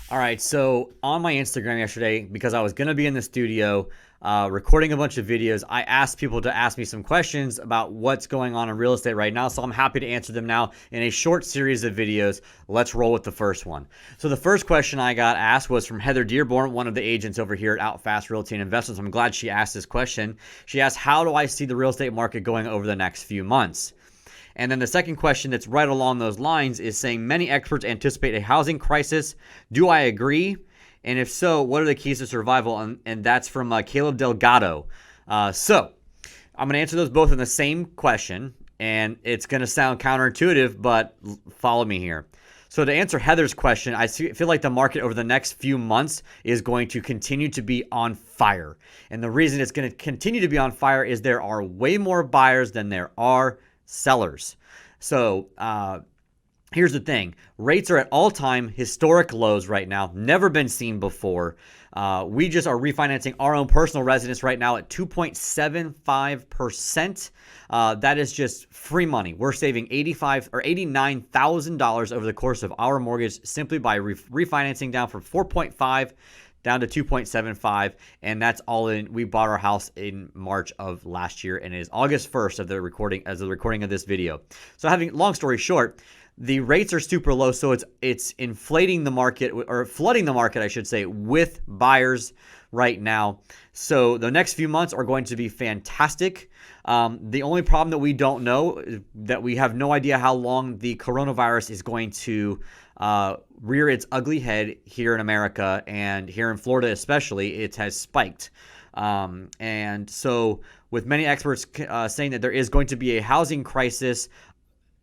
All right, so on my Instagram yesterday, because I was going to be in the studio recording a bunch of videos, I asked people to ask me some questions about what's going on in real estate right now. So I'm happy to answer them now in a short series of videos. Let's roll with the first one. So the first question I got asked was from Heather Dearborn, one of the agents over here at Outfast Realty and Investments. I'm glad she asked this question. She asked, how do I see the real estate market going over the next few months? And then the second question that's right along those lines is saying many experts anticipate a housing crisis. Do I agree? And if so, what are the keys to survival? And that's from McKayla Delgado. So I'm going to answer those both in the same question. And it's going to sound counterintuitive, but follow me here. So to answer Heather's question, I feel like the market over the next few months is going to continue to be on fire. And the reason it's going to continue to be on fire is there are way more buyers than there are sellers. So here's the thing. Rates are at all-time historic lows right now. Never been seen before. We just are refinancing our own personal residence right now at 2.75%. That is just free money. We're saving $89,000 over the course of our mortgage simply by refinancing down from 4.5 down to 2.75, and that's all in. We bought our house in March of last year, and it is August 1st of the recording of this video. So having long story short, the rates are super low, so it's inflating the market, or flooding the market, I should say, with buyers right now. So the next few months are going to be fantastic. The only problem that we don't know, that we have no idea how long the coronavirus is going to rear its ugly head here in America, and here in Florida especially, it has spiked. And so with many experts saying that there is going to be a housing crisis,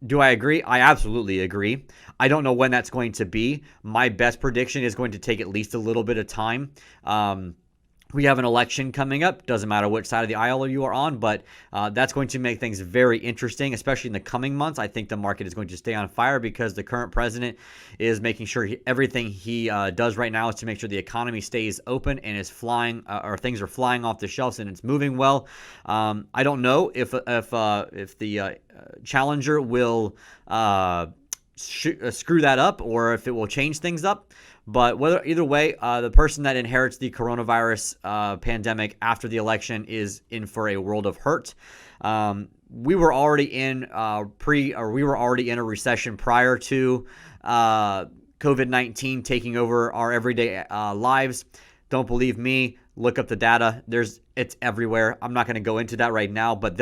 do I agree? I absolutely agree. I don't know when that's going to be. My best prediction is going to take at least a little bit of time. We have an election coming up. Doesn't matter which side of the aisle you are on, but that's going to make things very interesting, especially in the coming months. I think the market is going to stay on fire because the current president is making sure everything he does right now is to make sure the economy stays open and is flying, or things are flying off the shelves and it's moving well. I don't know if the challenger will screw that up or if it will change things up. But either way, the person that inherits the coronavirus pandemic after the election is in for a world of hurt. We were already in a recession prior to COVID-19 taking over our everyday lives. Don't believe me? Look up the data. It's everywhere. I'm not going to go into that right now, but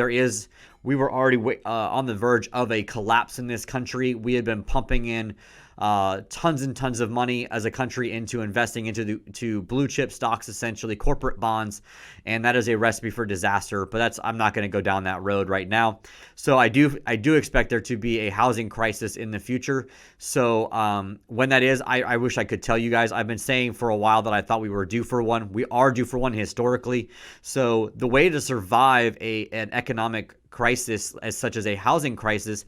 we were already on the verge of a collapse in this country. We had been pumping in tons and tons of money as a country into investing into blue chip stocks, essentially corporate bonds, and that is a recipe for disaster. But I'm not going to go down that road right now. So I do expect there to be a housing crisis in the future. So when that is, I wish I could tell you guys. I've been saying for a while that I thought we were due for one. We are due for one historically. So the way to survive an economic crisis such as a housing crisis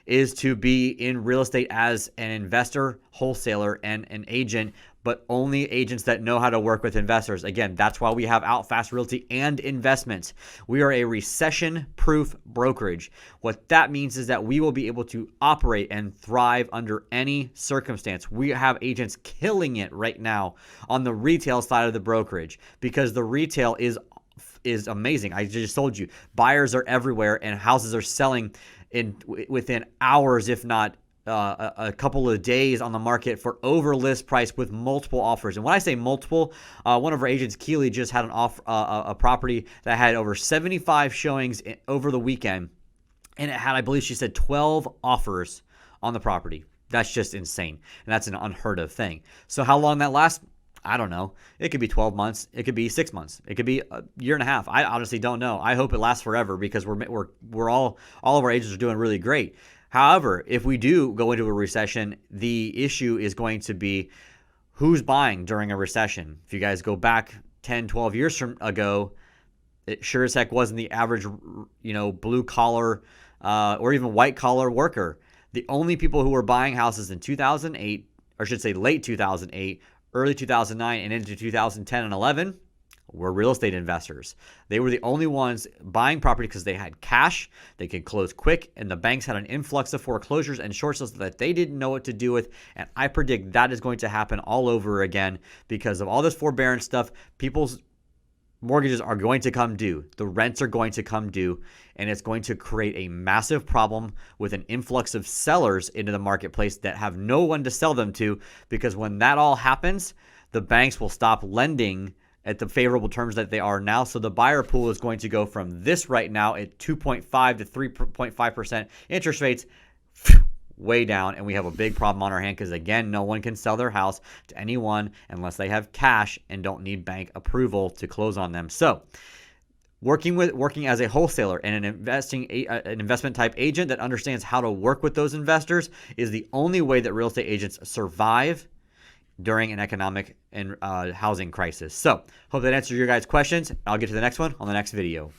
is to be in real estate as an investor, wholesaler, and an agent, but only agents that know how to work with investors. Again, that's why we have Outfast Realty and Investments. We are a recession-proof brokerage. What that means is that we will be able to operate and thrive under any circumstance. We have agents killing it right now on the retail side of the brokerage because the retail is amazing. I just told you, buyers are everywhere and houses are selling within hours, if not a couple of days on the market for over list price with multiple offers. And when I say multiple, one of our agents, Keely, just had a property that had over 75 showings over the weekend, and it had, I believe she said, 12 offers on the property. That's just insane, and that's an unheard of thing. So how long that lasts? I don't know. It could be 12 months. It could be 6 months. It could be a year and a half. I honestly don't know. I hope it lasts forever because we're all of our agents are doing really great. However, if we do go into a recession, the issue is going to be who's buying during a recession. If you guys go back 10, 12 years from ago, it sure as heck wasn't the average, blue collar or even white collar worker. The only people who were buying houses in 2008, or I should say late 2008, early 2009 and into 2010 and 11 were real estate investors. They were the only ones buying property because they had cash, they could close quick, and the banks had an influx of foreclosures and short sales that they didn't know what to do with. And I predict that is going to happen all over again because of all this forbearance stuff. People's mortgages are going to come due. The rents are going to come due, and it's going to create a massive problem with an influx of sellers into the marketplace that have no one to sell them to, because when that all happens, the banks will stop lending at the favorable terms that they are now. So the buyer pool is going to go from this right now at 2.5 to 3.5% interest rates way down, and we have a big problem on our hand because, again, no one can sell their house to anyone unless they have cash and don't need bank approval to close on them. So working as a wholesaler and an investment type agent that understands how to work with those investors is the only way that real estate agents survive during an economic and housing crisis. So hope that answers your guys' questions. I'll get to the next one on the next video.